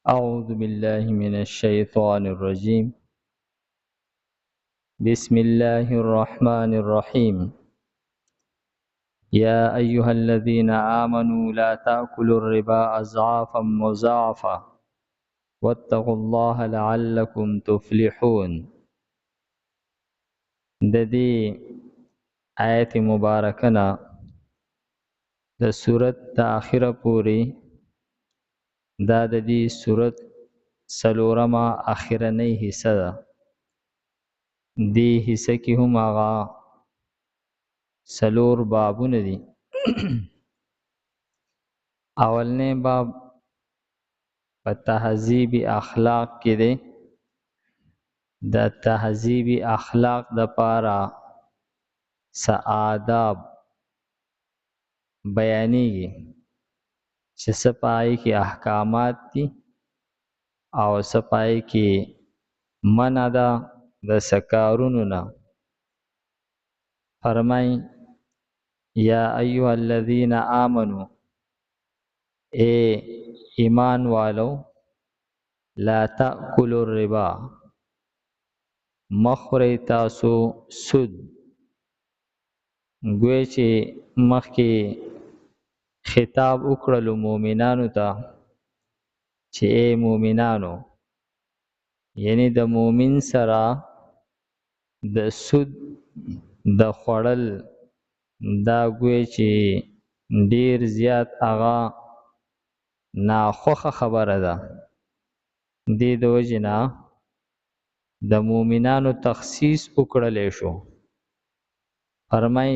أعوذ بالله من الشيطان الرجيم. بسم الله الرحمن الرحيم. يا أيها الذين آمنوا لا تأكلوا الربا أضعافا مضاعفة واتقوا الله لعلكم تفلحون. د دې آیت مبارکه د سورت د اخره پوری دا د دې سورت سلورمه اخرنۍ حصہ ده. دې حصہ کې هم هغه سلور بابونه دي. اولنې باب په تهذیب اخلاق کې دی. د تهذیب اخلاق د پاره آداب بیانېږي چې څه پای کې احکامات دي او څه پای کې منع ده د سکارونو نه. فرمای یا ایها الذین آمنو، اے ایمان والو، لا تأکلوا الربا، مخوری تاسو سود. گوی چې مخکې خطاب وکړلو مومنانو ته چې اے مومنانو، یعنی د مومن سره د سود د خوړل دا گوی چې ډیر زیات هغه ناخوښه خبره ده. دې د وجې نه د مومنانو تخصیص وکړلی شو. فرمای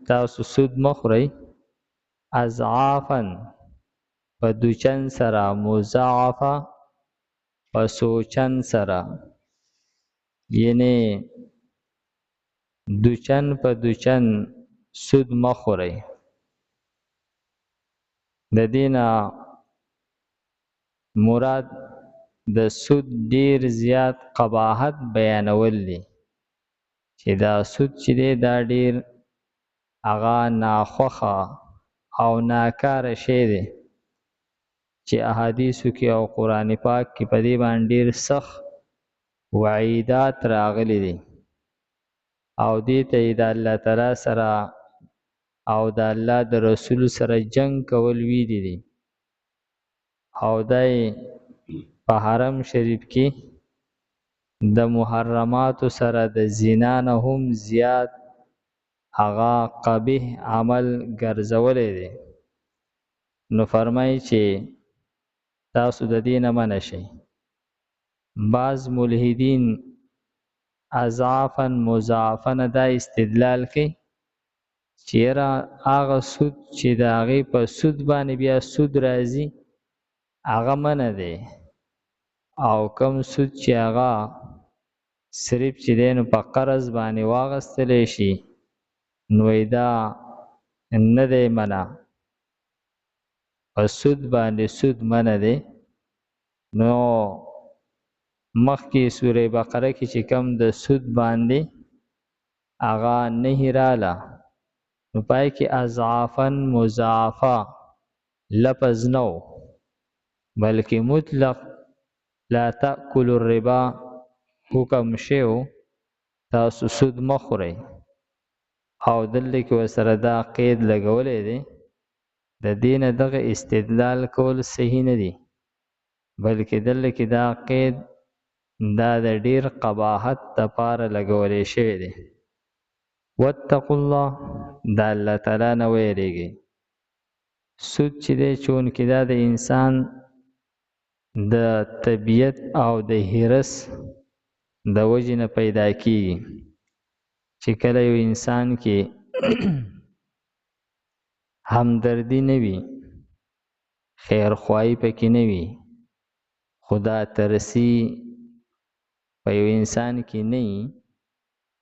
تاسو سود مخورئ اضعافا په دوچن سره، مضاعفه په سوچن سره، یعنی دوچن په دوچن سود مخورئ. د دینه مراد د سود ډیر زیات قباحت بیانول دي چې دا سود چې دی دا ډیر هغه ناخوښه او ناکاره شی دی چې احادیثو کې او قرآن پاک کې په دې باندې ډیر سخت وعیدات راغلي دي او دې ته د الله تعالی سره او د الله د رسول سره جنگ کول ویلي دي. او دای په حرم شریف کې د محرماتو سره د زنا نه هم زیات هغه قبیح عمل ګرځولی دی. نو فرمایي چې تاسو د دې نه منع شئ. بعض ملحدین اضعافا مضاعفا دا استدلال کوي چې یاره هغه سود چې د هغې په سود باندې بیا سود راځي هغه منع دی، او کم سود چې هغه صرف چې دی نو په قرض باندې واغستلی شي نو دا نه دی منع. په سود باندې سود منع دی. نو مخکې سوره بقره کې چې کم د سود باندې هغه نهی راله نو پای کې اضعافا مضاعفه لفظ نو بلکې مطلق لا تأکل الربا حکم شیو تاسو سود مخورئ. او دلته کې ورسره دا قید لګولی دی. د دې نه دغه استدلال کول صحیح نه دی، بلکې دلته کې دا قید دا د ډیر قباحت دپاره لګولی شوی دی. واتقوا الله، د الله تعالی نه ویریږئ. سود چې دی چونکې دا د انسان د طبیعت او د حرص د وجې نه پیدا کیږي چې کله یو انسان کې همدردي نه وي، خیرخواهي پکې نه وي، خدا ترسي په یو انسان کې نه وي،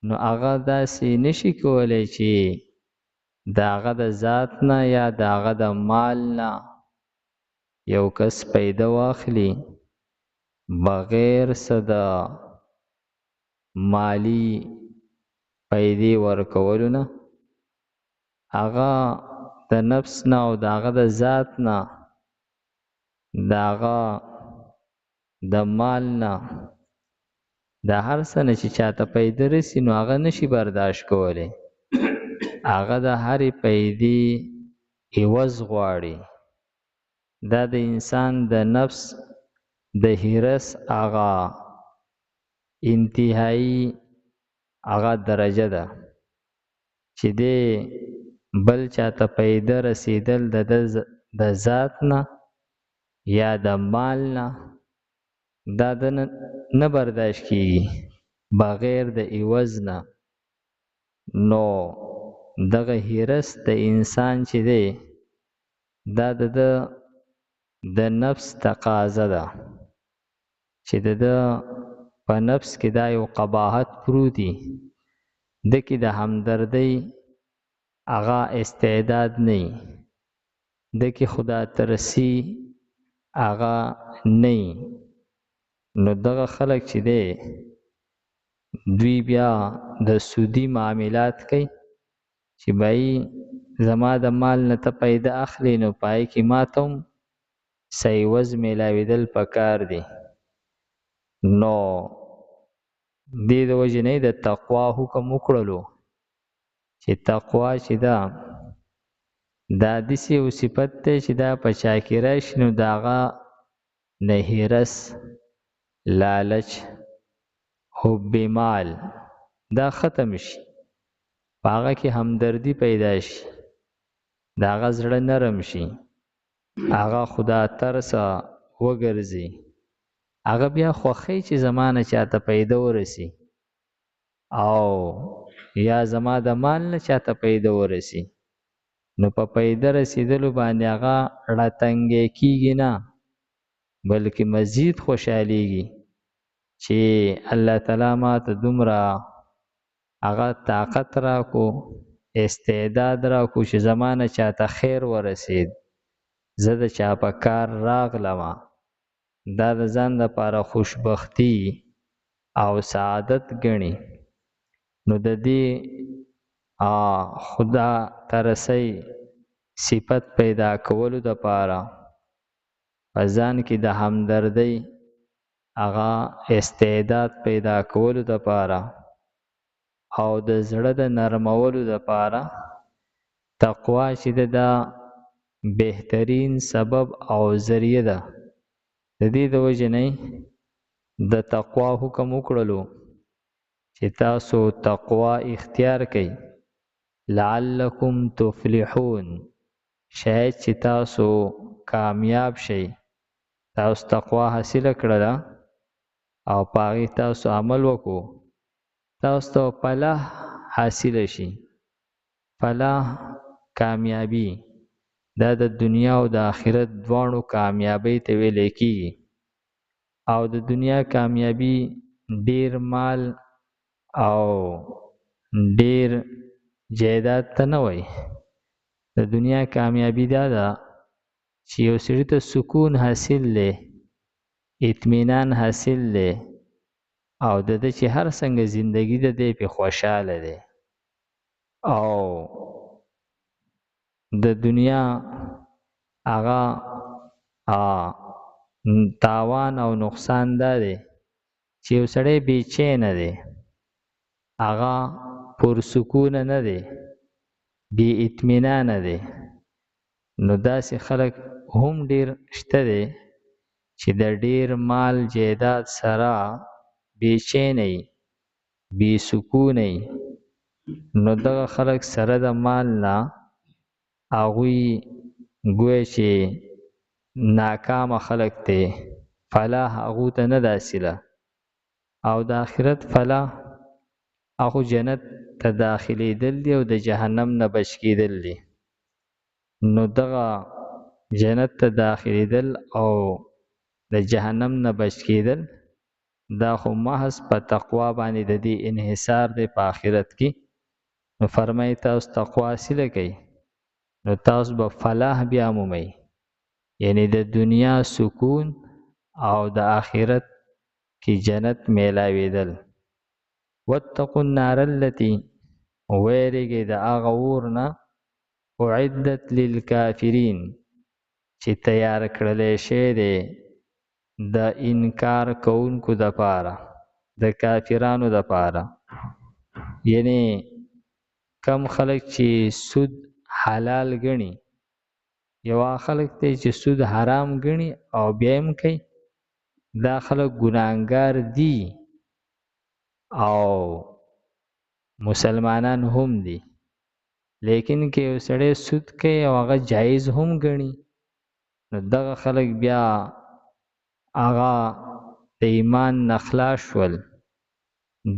نو هغه داسې نشي کولی چې د هغه د ذات نه یا د هغه د مال نه یو کس پیدا واخلي بغیر څه د مالی پیدې ورکولو نه. هغه د نفس نه او د هغه د ذات نه د هغه د مال نه د هر څه نه چې چاته پیدا رسي نو هغه نشي برداشت کولی هغه د هرې پیدې عوض غواړي دا د انسان د نفس د حرص هغه انتهایی هغه درجه ده چې دی بل چاته پیدا رسیدل د ذات نه یا د مال نه دا د نه برداشت کیږي بغیر د عوض نه نو دغه حرص د انسان چې دی دا د نفس تقاضا ده چې د په نفس کې دا یو قباحت پروتي دکې د همدردۍ هغه استعداد نه دکې خدا ترسی هغه نه نو دغه خلک چې دی دوی بیا د سودی معاملات کوي چې بای زما د مال نه ته پیدا اخلي نو پای کې ماته هم صحیح وز میلاوېدل پکار دی نو دې د وجې نه د تقوا حکم وکړلو چې تقوا چې دا داسې یو صفت دی چې دا په چا کې راشي نو د هغه نه حرص لالچ حب مال دا ختم شي په هغه کې همدردي پیدا شي د هغه زړه نرم شي هغه خدا ترسه وګرځي هغه بیا خوښي چې زمانه چاته پیدا ورسی او یا زما د مال نه چاته پیدا ورسی نو په پیدا رسیدلو باندې هغه راتنګې کیږي نه بلکې مزید خوشحالیږي چې الله تعالی ما ته دومره هغه طاقت راکو استعداد راکو چې زمانه چاته خیر ورسید زه د چا په کار راغلم دا د ځان لپاره خوشبختی او سعادت ګڼي نو د دې خدا ترسۍ صفت پیدا کولو دپاره په ځان کې د همدردۍ هغه استعداد پیدا کولو دپاره او د زړه د نرمولو دپاره تقوا چې دا بهترین سبب او ذریعه ده د دې د وجې نه د تقوا حکم وکړلو چې تاسو تقوا اختیار کړئ لعلکم تفلحون شاید چې تاسو کامیاب شئ تاسو تقوا حاصله کړله او په هغې تاسو عمل وکړو تاسو ته فلاح حاصله شي فلاح کامیابی دا د دنیا او د آخرت دواړو کامیابی ته ویل کېږي او د دنیا کامیابی ډیر مال او ډیر جایداد ته نه وای د دنیا کامیابی دا ده چې یو سړي ته سکون حاصل دی اطمینان حاصل دی او د ده چې هر څنګه زندگی ده دی پې خوشحاله دی او د دنیا هغه تاوان او نقصان دا دی چې یو سړی بېچینه دی هغه پرسکونه نه دی بې اطمینانه دی نو داسې خلک هم ډیر شته دی چې د ډیر مال جایداد سره بېچینه وي بې سکونه وي نو دغه خلک سره د مال نه هغوی ګویا چې ناکامه خلک دی فلاح هغو ته نه ده حاصله او د آخرت فلاح هغو جنت ته داخلېدل دي او د جهنم نه بچ کېدل دي نو دغه جنت ته داخلېدل او د جهنم نه بچ کېدل دا خو محض په تقوا باندې د دې انحصار دی په آخرت کې نو فرمایي تاسو تقوا حاصله کوئ نو تاسو به فلاح بیا مومئ یعنی د دنیا سکون او د آخرت کې جنت میلاوېدل واتقوا النار التي ویریږئ د هغه اور نه اعدت للکافرین چې تیار کړلی شوی دی د انکار کوونکو د پاره د کافرانو د پاره یعنی کم خلک چې سود حلال ګڼي یو خلک ته چې سود حرام ګڼي او بیا هم کوي دا خلک ګناهګار دي او مسلمانان هم دي لیکن که یو سړی سود کوي او هغه جایز هم ګڼي نو دغه خلک بیا هغه د ایمان نه خلاص شول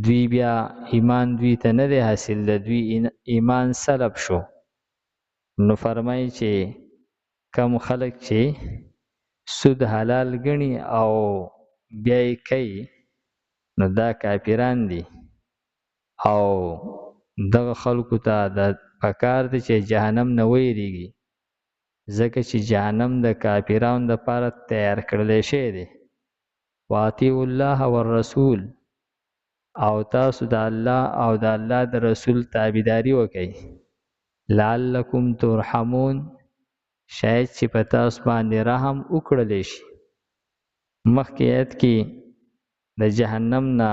دوی بیا ایمان دوی ته نه دی حاصل د دوی ایمان سلب شو نو فرمایي چې کم خلک چې سود حلال ګڼي او بیا یې کوي نو دا کافران دي او دغه خلکو ته د پکار دی چې جهنم نه ویریږي ځکه چې جهنم د کافرانو دپاره تیار کړلی شوی دی واطیعوا الله والرسول او تاسو د الله او د الله د رسول تابعداري وکئ لعلکم ترحمون شاید چې په تاسو باندې رحم وکړلی شي مخکې آیت کې د جهنم نه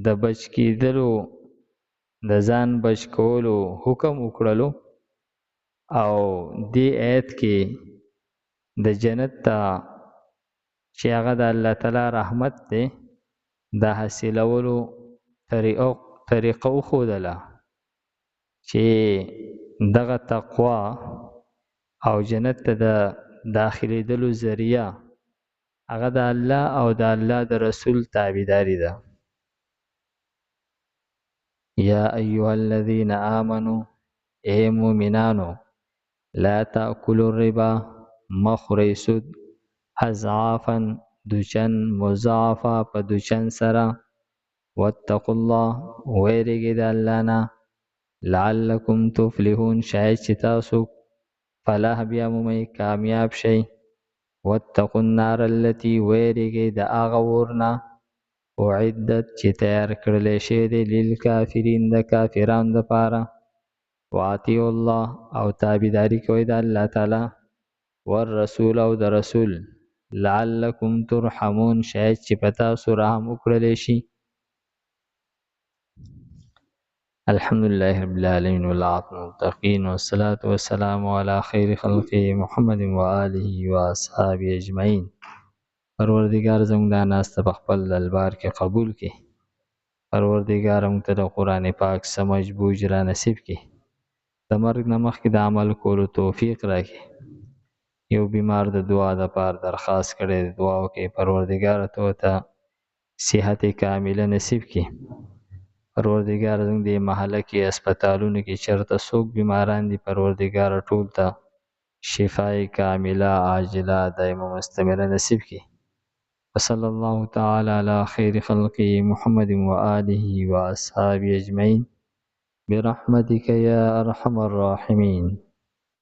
د بچ کېدلو د ځان بچ کولو حکم وکړلو او دې آیت کې د جنت ته چې هغه د الله تعالی رحمت دی د حاصلولو طریقه وښودله چې دغه تقوا او جنت ته د داخلېدلو ذریعه هغه د الله او د الله د رسول تابعداري ده یا ایها الذین آمنوا ای مؤمنانو لا تأکلوا الربا مخورئ سود اضعافا دوچن مضاعفه په دوچن سره واتقوا الله ویریږئ د الله نه لعلکم تفلحون شاید چې تاسو فلاح بیا مومئ کامیاب شئ واتقوا النار التي ویریږئ د هغه اور نه اعدت چې تیار کړلی شوی دی للکافرین د کافرانو دپاره واطیعوا الله او تابعداري کوئ د الله تعالی والرسول او د رسول لعلکم ترحمون شاید چې په تاسو رحم وکړلی شي الحمدلله رب العالمین والعاقبة للمتقین والصلاة والسلام علی خیر خلقه محمد وآله واصحابه اجمعین پروردگار زموږ دا ناسته په خپل دربار کې قبول کړي پروردگار موږ ته د قرآن پاک سمجھ بوج را نصیب کړي د مرګ نه مخکې د عمل کولو توفیق راکړي یو بیمار د دعا دپاره درخواست کړی د دعا وکړي پروردگار ته صحت کامله نصیب کړي پروردگار زموږ د محله کې هسپتالونو کې چېرته څوک بیماران دي پروردگار ټول ته شفای کامله عاجله دایمه مستمره نصیب کړي وصلی الله تعالی علی خیر خلقه محمد وآله واصحابه اجمعین برحمتک یا ارحم الراحمین